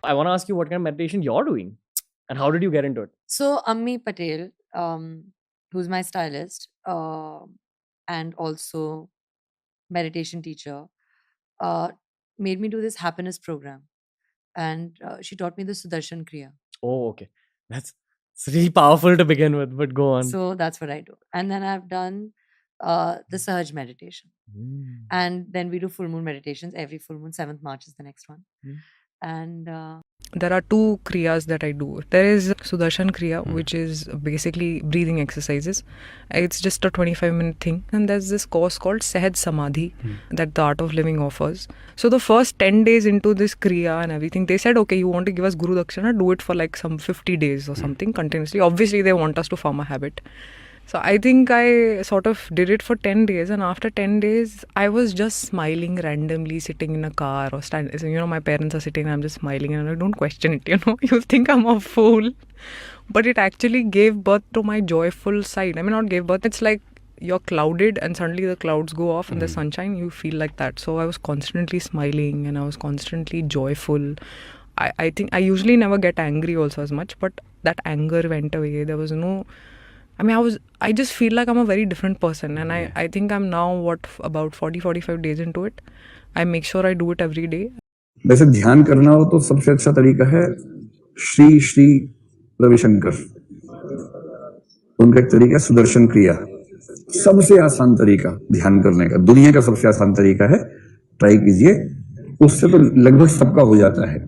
I want to ask you what kind of meditation you're doing and how did you get into it? So Ammi Patel, who's my stylist and also meditation teacher, uh, made me do this happiness program, and she taught me the Sudarshan Kriya. Oh, okay. That's it's really powerful to begin with, but go on. So that's what I do, and then I've done the Sahaj meditation, Mm. and then we do full moon meditations every full moon. 7th March is the next one, and There are two kriyas that I do. There is Sudarshan Kriya, which is basically breathing exercises. It's just a 25-minute thing. And there's this course called Sahaj Samadhi that the Art of Living offers. So the first 10 days into this kriya and everything, they said, okay, you want to give us Guru Dakshana, do it for like some 50 days or something continuously. Obviously, they want us to form a habit. So I think I sort of did it for 10 days, and after 10 days, I was just smiling randomly, sitting in a car or standing. So, my parents are sitting and I'm just smiling, and I'm like, don't question it, you think I'm a fool. But it actually gave birth to my joyful side. I mean, not gave birth, it's like you're clouded and suddenly the clouds go off and the sunshine, you feel like that. So I was constantly smiling and I was constantly joyful. I think I usually never get angry also as much, but that anger went away. There was no... I just feel like I'm a very different person, and I think I'm now about 40-45 days into it. I make sure I do it every day. वैसे ध्यान करना हो तो सबसे अच्छा तरीका है श्री श्री रविशंकर, उनका एक तरीका सुदर्शन क्रिया, सबसे आसान तरीका ध्यान करने का, दुनिया का सबसे आसान तरीका है, ट्राई कीजिए, उससे तो लगभग सबका हो जाता है.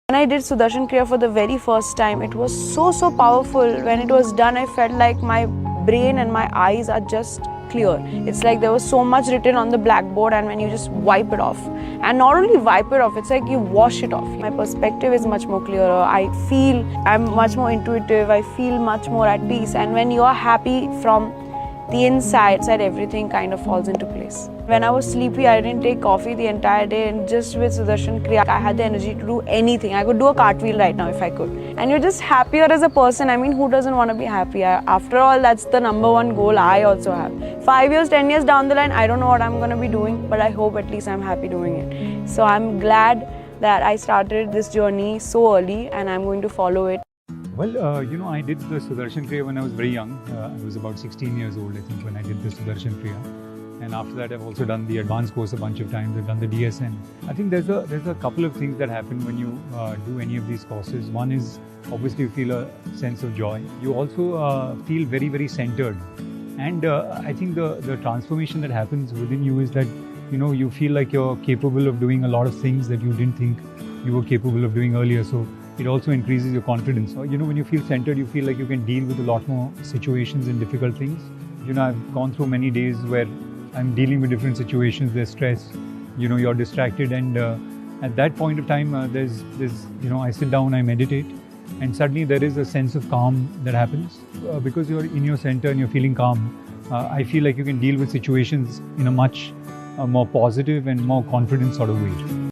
When I did Sudarshan Kriya for the very first time, it was so powerful. When it was done, I felt like my brain and my eyes are just clear. It's like there was so much written on the blackboard, and when you just wipe it off, and not only wipe it off, it's like you wash it off. My perspective is much more clearer. I feel I'm much more intuitive. I feel much more at peace. And when you are happy from the inside, everything kind of falls into place. When I was sleepy, I didn't take coffee the entire day, and just with Sudarshan Kriya, I had the energy to do anything. I could do a cartwheel right now if I could. And you're just happier as a person. I mean, who doesn't want to be happy? After all, that's the number one goal I also have. 5 years, 10 years down the line, I don't know what I'm going to be doing, but I hope at least I'm happy doing it. So I'm glad that I started this journey so early, and I'm going to follow it. Well, I did the Sudarshan Kriya when I was very young. I was about 16 years old, I think, when I did the Sudarshan Kriya. And after that, I've also done the advanced course a bunch of times. I've done the DSN. I think there's a couple of things that happen when you do any of these courses. One is, obviously, you feel a sense of joy. You also feel very, very centered. And I think the transformation that happens within you is that, you feel like you're capable of doing a lot of things that you didn't think you were capable of doing earlier. So it also increases your confidence. So, when you feel centered, you feel like you can deal with a lot more situations and difficult things. I've gone through many days where I'm dealing with different situations, there's stress, you're distracted, and at that point of time, there's I sit down, I meditate, and suddenly there is a sense of calm that happens because you're in your center and you're feeling calm. I feel like you can deal with situations in a much more positive and more confident sort of way.